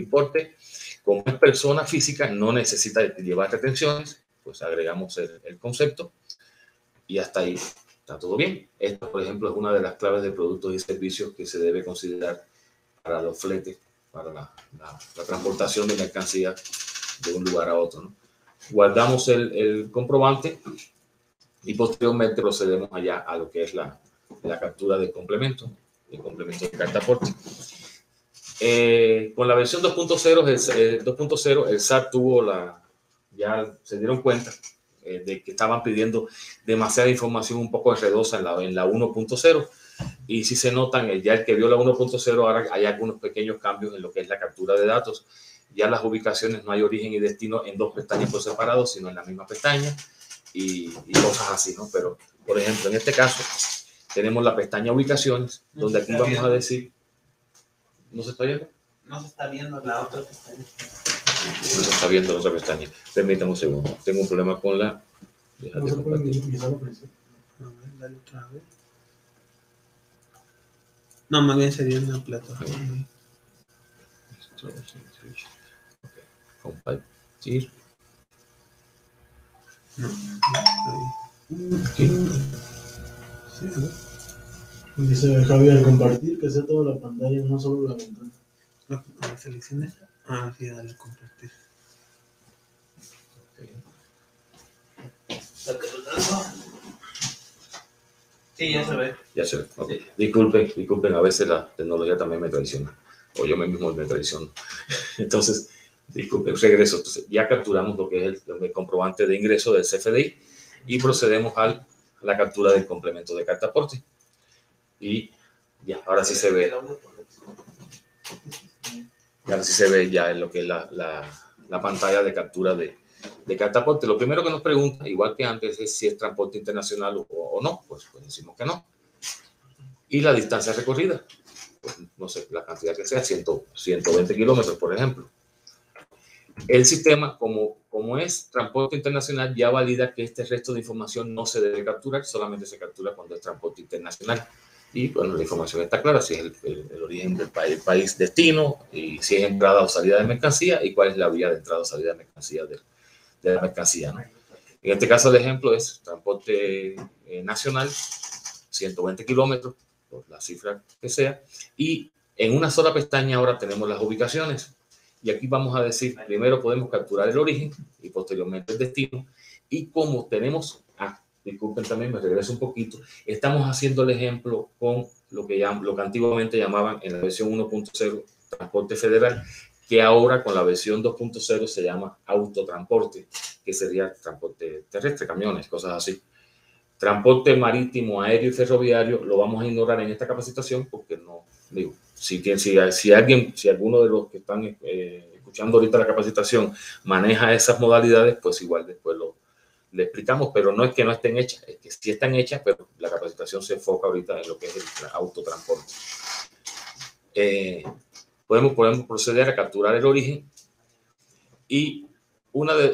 importe. Como es persona física, no necesita llevar retenciones, pues agregamos el concepto y hasta ahí está todo bien. Esto, por ejemplo, es una de las claves de productos y servicios que se debe considerar para los fletes, para la transportación de mercancía de un lugar a otro, ¿no? Guardamos el comprobante y posteriormente procedemos allá a lo que es la captura del complemento, el complemento de carta aporte. Con la versión 2.0, el SAT tuvo ya se dieron cuenta de que estaban pidiendo demasiada información un poco enredosa en la 1.0. Y si se notan, ya el que vio la 1.0, ahora hay algunos pequeños cambios en lo que es la captura de datos. Ya las ubicaciones no hay origen y destino en dos pestañas por separado, sino en la misma pestaña y cosas así, ¿no? Pero, por ejemplo, en este caso, tenemos la pestaña ubicaciones, donde aquí vamos a decir... ¿No se está viendo? No se está viendo la otra pestaña. No se está viendo la otra pestaña. Permítame un segundo. Tengo un problema con la... No se puede minimizar la presión. A ver, dale otra vez. No, más bien sería en la plataforma. Compartir. No, Aquí. Sí, ¿no? Dice Javier, compartir, que sea toda la pantalla, no solo la ventana. a ver, selecciona esta. Ah, sí, dale compartir. Sí, ya se ve. Ya se ve. Okay. Disculpen, a veces la tecnología también me traiciona. O yo mismo me traiciono. Entonces, disculpen, regreso. Entonces, ya capturamos lo que es el comprobante de ingreso del CFDI y procedemos a la captura del complemento de carta aporte. Y ya, ahora sí se ve. Ahora sí se ve ya en lo que es la pantalla de captura de carta aporte. Lo primero que nos pregunta, igual que antes, es si es transporte internacional o no. Pues decimos que no. Y la distancia recorrida, pues no sé, la cantidad que sea, 120 kilómetros, por ejemplo. El sistema, como es transporte internacional, ya valida que este resto de información no se debe capturar, solamente se captura cuando es transporte internacional. Y bueno, la información está clara, si es el origen del país destino, y si es entrada o salida de mercancía, y cuál es la vía de entrada o salida de mercancía de la mercancía, ¿no? En este caso, el ejemplo es transporte nacional, 120 kilómetros, por la cifra que sea, y en una sola pestaña ahora tenemos las ubicaciones. Y aquí vamos a decir, primero podemos capturar el origen y posteriormente el destino. Y como tenemos, disculpen también, me regreso un poquito, estamos haciendo el ejemplo con lo que antiguamente llamaban en la versión 1.0 transporte federal, que ahora con la versión 2.0 se llama autotransporte, que sería transporte terrestre, camiones, cosas así. Transporte marítimo, aéreo y ferroviario lo vamos a ignorar en esta capacitación porque no, digo, si alguno de los que están escuchando ahorita la capacitación maneja esas modalidades, pues igual después le explicamos, pero no es que no estén hechas, es que sí están hechas, pero la capacitación se enfoca ahorita en lo que es el autotransporte. Podemos proceder a capturar el origen y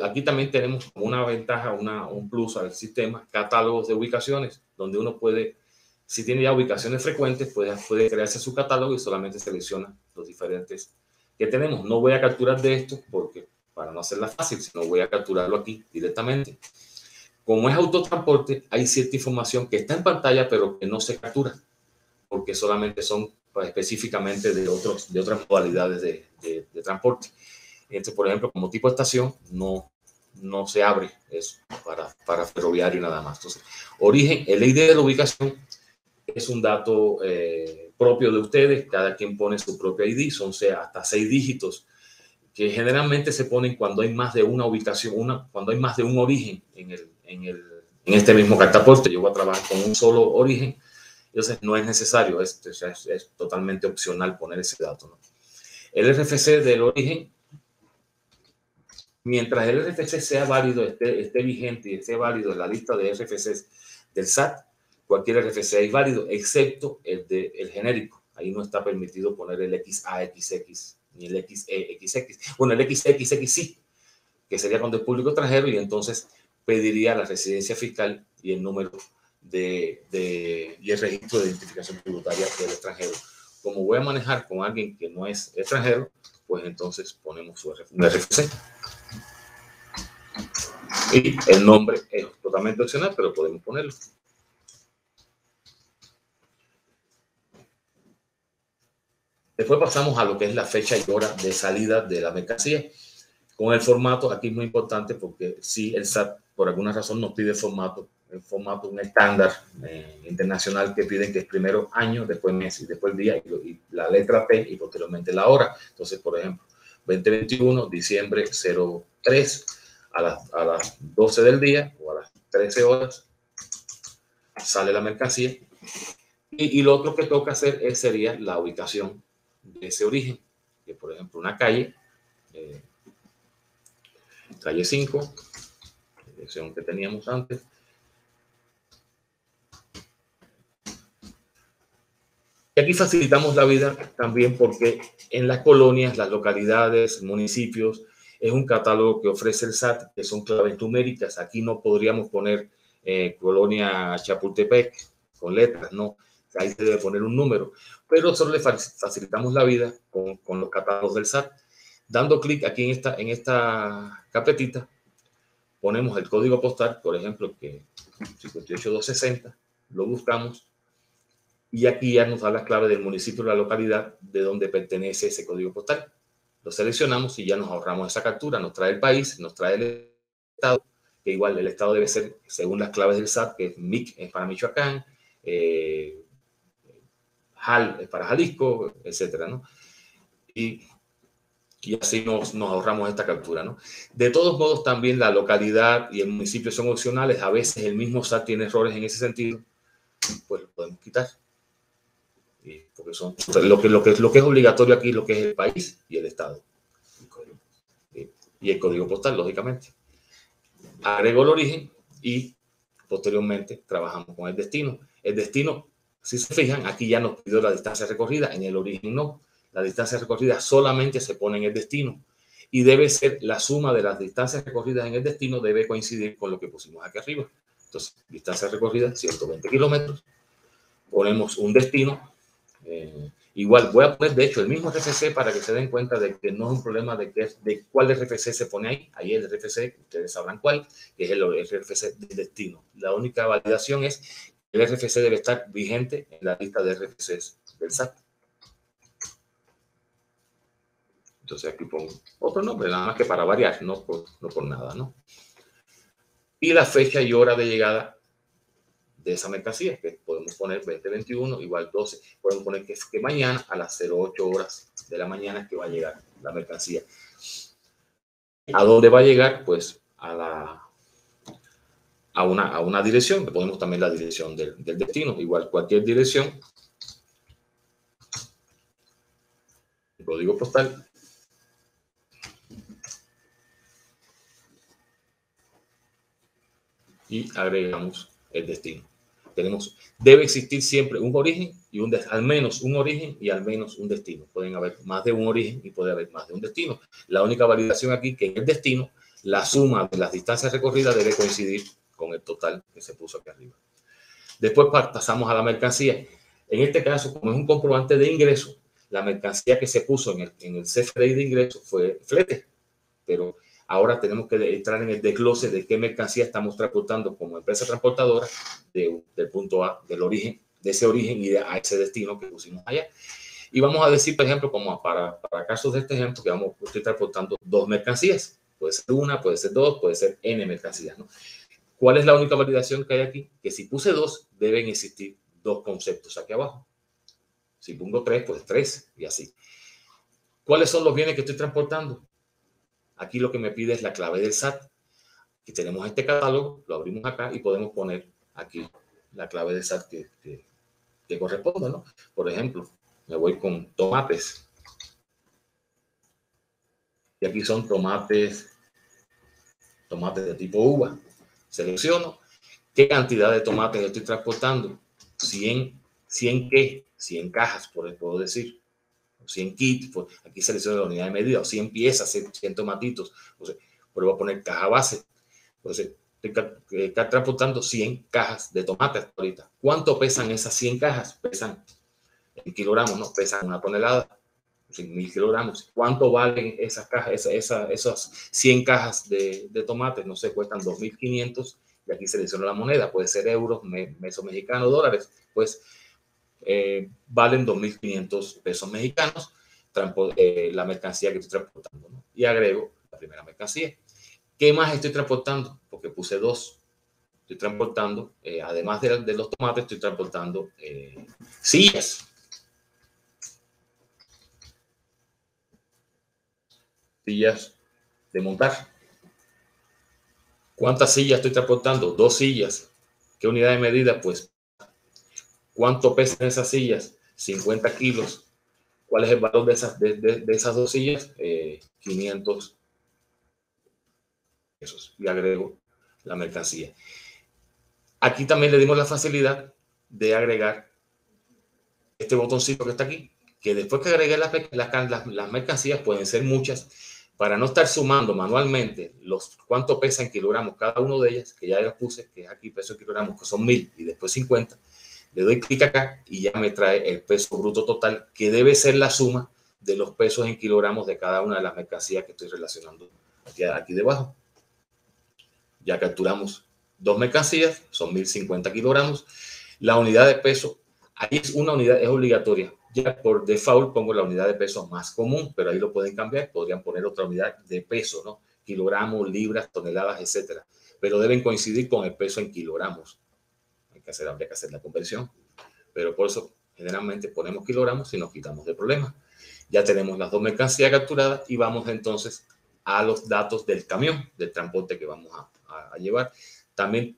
aquí también tenemos una ventaja, un plus al sistema, catálogos de ubicaciones, donde uno puede, si tiene ya ubicaciones frecuentes, puede crearse su catálogo y solamente selecciona los diferentes que tenemos. No voy a capturar de esto porque para no hacerla fácil, sino voy a capturarlo aquí directamente. Como es autotransporte, hay cierta información que está en pantalla, pero que no se captura, porque solamente son específicamente de otras modalidades de transporte. Por ejemplo, como tipo estación, no se abre, es para ferroviario nada más. Entonces, origen, el ID de la ubicación es un dato propio de ustedes, cada quien pone su propio ID, son hasta 6 dígitos, que generalmente se ponen cuando hay más de una ubicación, cuando hay más de un origen en este mismo cartaporte. Yo voy a trabajar con un solo origen, entonces no es necesario, es totalmente opcional poner ese dato, ¿no? El RFC del origen, mientras el RFC sea válido, esté vigente y esté válido en la lista de RFCs del SAT, cualquier RFC es válido, excepto el genérico. Ahí no está permitido poner el XAXX ni el XEXX. Bueno, el XXX sí, que sería cuando es público extranjero, y entonces pediría la residencia fiscal y el número y el registro de identificación tributaria del extranjero. Como voy a manejar con alguien que no es extranjero, pues entonces ponemos un RFC. Y el nombre es totalmente opcional, pero podemos ponerlo. Después pasamos a lo que es la fecha y hora de salida de la mercancía. Con el formato, aquí es muy importante porque si el SAT por alguna razón nos pide el formato, un estándar internacional que piden que es primero año, después mes y después día, y la letra P y posteriormente la hora. Entonces, por ejemplo, 2021, diciembre 03, a las 12 del día o a las 13 horas, sale la mercancía. Y lo otro que toca hacer sería la ubicación de ese origen, que por ejemplo una calle, calle 5, dirección que teníamos antes. Y aquí facilitamos la vida también porque en las colonias, las localidades, municipios, es un catálogo que ofrece el SAT, que son claves numéricas. Aquí no podríamos poner colonia Chapultepec con letras, no. Ahí se debe poner un número. Pero solo le facilitamos la vida con los catálogos del SAT. Dando clic aquí en esta carpetita, ponemos el código postal, por ejemplo, que 58260, lo buscamos y aquí ya nos da la clave del municipio o la localidad de donde pertenece ese código postal. Lo seleccionamos y ya nos ahorramos esa captura. Nos trae el país, nos trae el estado, que igual el estado debe ser según las claves del SAT, que es MIC es para Michoacán, JAL es para Jalisco, etcétera, ¿no? Y así nos ahorramos esta captura, ¿no? De todos modos, también la localidad y el municipio son opcionales. A veces el mismo SAT tiene errores en ese sentido, pues lo podemos quitar. Porque son lo que es obligatorio aquí, lo que es el país y el estado. Y el código postal, lógicamente. Agrego el origen y posteriormente trabajamos con el destino. El destino, si se fijan, aquí ya nos pidió la distancia recorrida, en el origen no. La distancia recorrida solamente se pone en el destino y debe ser la suma de las distancias recorridas en el destino, debe coincidir con lo que pusimos aquí arriba. Entonces, distancia recorrida, 120 kilómetros. Ponemos un destino. Igual voy a poner, de hecho, el mismo RFC para que se den cuenta de que no es un problema de cuál RFC se pone ahí. Ahí el RFC, ustedes sabrán cuál, que es el RFC de destino. La única validación es que el RFC debe estar vigente en la lista de RFCs del SAT. Entonces aquí pongo otro nombre, nada más que para variar, no por nada, ¿no? Y la fecha y hora de llegada de esa mercancía, que podemos poner 2021 igual 12. Podemos poner que mañana a las 08 horas de la mañana que va a llegar la mercancía. ¿A dónde va a llegar? Pues a una dirección. Le ponemos también la dirección del destino. Igual cualquier dirección. El código postal. Y agregamos el destino. Debe existir siempre un origen y al menos un origen y al menos un destino. Pueden haber más de un origen y puede haber más de un destino. La única validación aquí que en el destino, la suma de las distancias recorridas debe coincidir con el total que se puso aquí arriba. Después pasamos a la mercancía. En este caso, como es un comprobante de ingreso, la mercancía que se puso en el CFDI de ingreso fue flete, pero ahora tenemos que entrar en el desglose de qué mercancía estamos transportando como empresa transportadora del punto A, del origen, de ese origen y a ese destino que pusimos allá. Y vamos a decir, por ejemplo, como para casos de este ejemplo, que estoy transportando 2 mercancías. Puede ser una, puede ser 2, puede ser N mercancías, ¿no? ¿Cuál es la única validación que hay aquí? Que si puse 2, deben existir 2 conceptos aquí abajo. Si pongo 3, pues 3 y así. ¿Cuáles son los bienes que estoy transportando? Aquí lo que me pide es la clave del SAT. Aquí tenemos este catálogo, lo abrimos acá y podemos poner aquí la clave del SAT que corresponde, ¿no? Por ejemplo, me voy con tomates. Y aquí son tomates de tipo uva. Selecciono qué cantidad de tomates estoy transportando. 100 ¿qué? 100 cajas, puedo decir. 100 kits, pues aquí selecciono la unidad de medida, o 100 piezas, 100 tomatitos. Entonces, pruebo a poner caja base. Entonces, estoy transportando 100 cajas de tomates ahorita. ¿Cuánto pesan esas 100 cajas? Pesan en kilogramos, no pesan 1 tonelada. 100.000 kilogramos. ¿Cuánto valen esas cajas, esas 100 cajas de tomates? No sé, cuestan 2.500 y aquí selecciono la moneda, puede ser euros, pesos mexicanos, dólares, pues valen 2.500 pesos mexicanos la mercancía que estoy transportando, ¿no? Y agrego la primera mercancía. ¿Qué más estoy transportando? Porque puse 2. Estoy transportando, además de los tomates, estoy transportando sillas. Sillas de montar. ¿Cuántas sillas estoy transportando? 2 sillas. ¿Qué unidad de medida? Pues, ¿cuánto pesan esas sillas? 50 kilos. ¿Cuál es el valor de esas 2 sillas? 500 pesos. Y agrego la mercancía. Aquí también le dimos la facilidad de agregar este botoncito que está aquí, que después que agregué las mercancías, pueden ser muchas, para no estar sumando manualmente cuánto pesa en kilogramos cada uno de ellas, que ya les puse, que es aquí peso en kilogramos, que son 1.000 y después 50. Le doy clic acá y ya me trae el peso bruto total, que debe ser la suma de los pesos en kilogramos de cada una de las mercancías que estoy relacionando aquí debajo. Ya capturamos 2 mercancías, son 1.050 kilogramos. La unidad de peso, ahí es una unidad, es obligatoria. Ya por default pongo la unidad de peso más común, pero ahí lo pueden cambiar. Podrían poner otra unidad de peso, ¿no? Kilogramos, libras, toneladas, etcétera. Pero deben coincidir con el peso en kilogramos. Habría que hacer la conversión. Pero por eso generalmente ponemos kilogramos y nos quitamos de problemas. Ya tenemos las 2 mercancías capturadas y vamos entonces a los datos del camión, del transporte que vamos a llevar. También,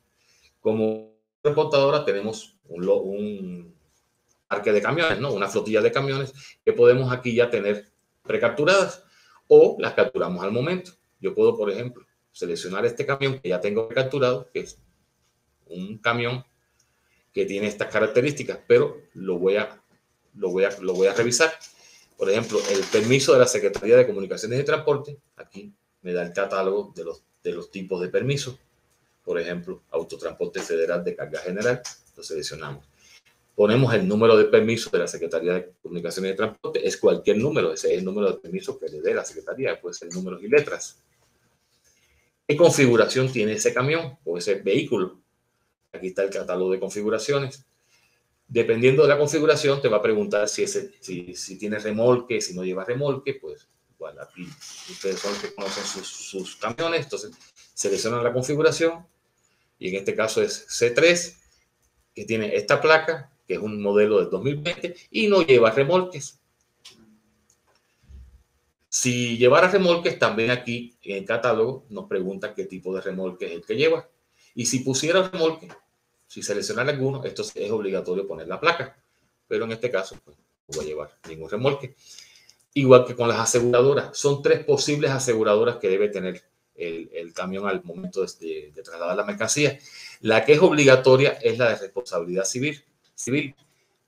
como transportadora, tenemos un parque de camiones, ¿no? Una flotilla de camiones que podemos aquí ya tener precapturadas o las capturamos al momento. Yo puedo, por ejemplo, seleccionar este camión que ya tengo capturado, que es un camión que tiene estas características, pero lo voy a revisar. Por ejemplo, el permiso de la Secretaría de Comunicaciones y Transporte, aquí me da el catálogo de los tipos de permisos. Por ejemplo, Autotransporte Federal de Carga General, lo seleccionamos. Ponemos el número de permiso de la Secretaría de Comunicaciones y Transporte, es cualquier número, ese es el número de permiso que le dé la Secretaría, puede ser números y letras. ¿Qué configuración tiene ese camión o ese vehículo? Aquí está el catálogo de configuraciones. Dependiendo de la configuración, te va a preguntar si tiene remolque, si no lleva remolque, pues igual aquí ustedes son los que conocen sus camiones, entonces seleccionan la configuración y en este caso es C3, que tiene esta placa, que es un modelo del 2020 y no lleva remolques. Si llevara remolques, también aquí en el catálogo nos pregunta qué tipo de remolque es el que lleva. Y si pusiera remolque, si seleccionara alguno, esto es obligatorio poner la placa. Pero en este caso, pues, no voy a llevar ningún remolque. Igual que con las aseguradoras. Son 3 posibles aseguradoras que debe tener el camión al momento de trasladar la mercancía. La que es obligatoria es la de responsabilidad civil.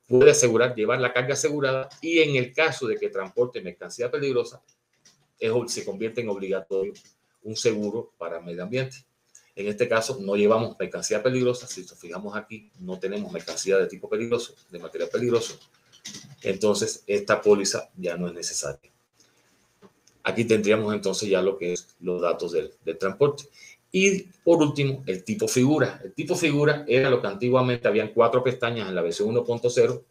Puede asegurar, llevar la carga asegurada y en el caso de que transporte mercancía peligrosa, se convierte en obligatorio un seguro para el medio ambiente. En este caso no llevamos mercancía peligrosa, si nos fijamos aquí no tenemos mercancía de tipo peligroso, de material peligroso, entonces esta póliza ya no es necesaria. Aquí tendríamos entonces ya lo que es los datos del transporte. Y por último, el tipo figura. El tipo figura era lo que antiguamente habían 4 pestañas en la versión 1.0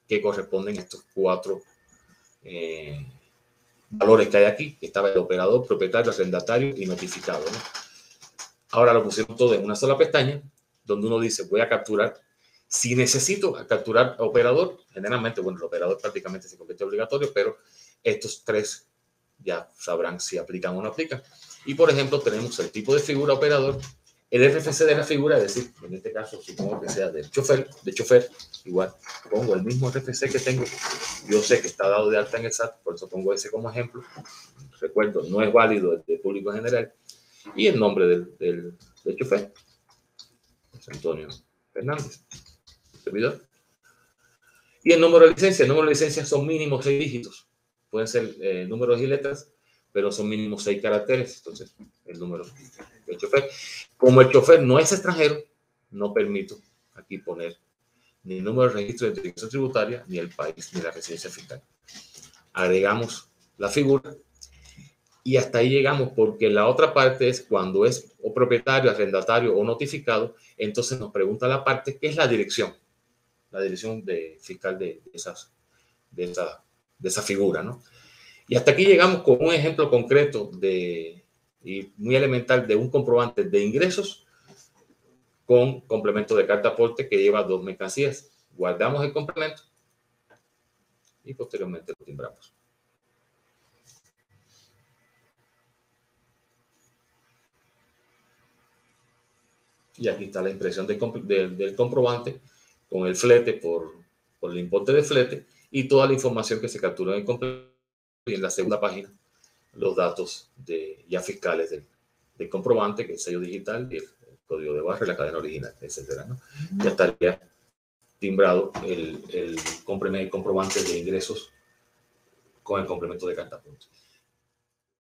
que corresponden a estos 4 valores que hay aquí. Estaba el operador, propietario, arrendatario y notificado, ¿no? Ahora lo pusimos todo en una sola pestaña, donde uno dice, voy a capturar. Si necesito capturar operador, generalmente, bueno, el operador prácticamente se convierte en obligatorio, pero estos 3 ya sabrán si aplican o no aplican. Y, por ejemplo, tenemos el tipo de figura operador, el RFC de la figura, es decir, en este caso supongo que sea del chofer, igual pongo el mismo RFC que tengo. Yo sé que está dado de alta en el SAT, por eso pongo ese como ejemplo. Recuerdo, no es válido el de público general. Y el nombre del chofer, Antonio Fernández, servidor. Y el número de licencia. El número de licencia son mínimo 6 dígitos. Pueden ser números y letras, pero son mínimo 6 caracteres. Entonces, el número del chofer. Como el chofer no es extranjero, no permito aquí poner ni el número de registro de identificación tributaria, ni el país, ni la residencia fiscal. agregamos la figura y hasta ahí llegamos, porque la otra parte es cuando es o propietario, arrendatario o notificado, entonces nos pregunta la parte que es la dirección fiscal de esa figura, ¿no? Y hasta aquí llegamos con un ejemplo concreto y muy elemental de un comprobante de ingresos con complemento de carta aporte que lleva 2 mercancías. Guardamos el complemento y posteriormente lo timbramos. Y aquí está la impresión del comprobante con el flete por el importe de flete y toda la información que se capturó en el complemento, y en la segunda página los datos ya fiscales del comprobante, que es el sello digital y el código de barra, la cadena original, etcétera, ¿no? Ya estaría timbrado el comprobante de ingresos con el complemento de carta aporte.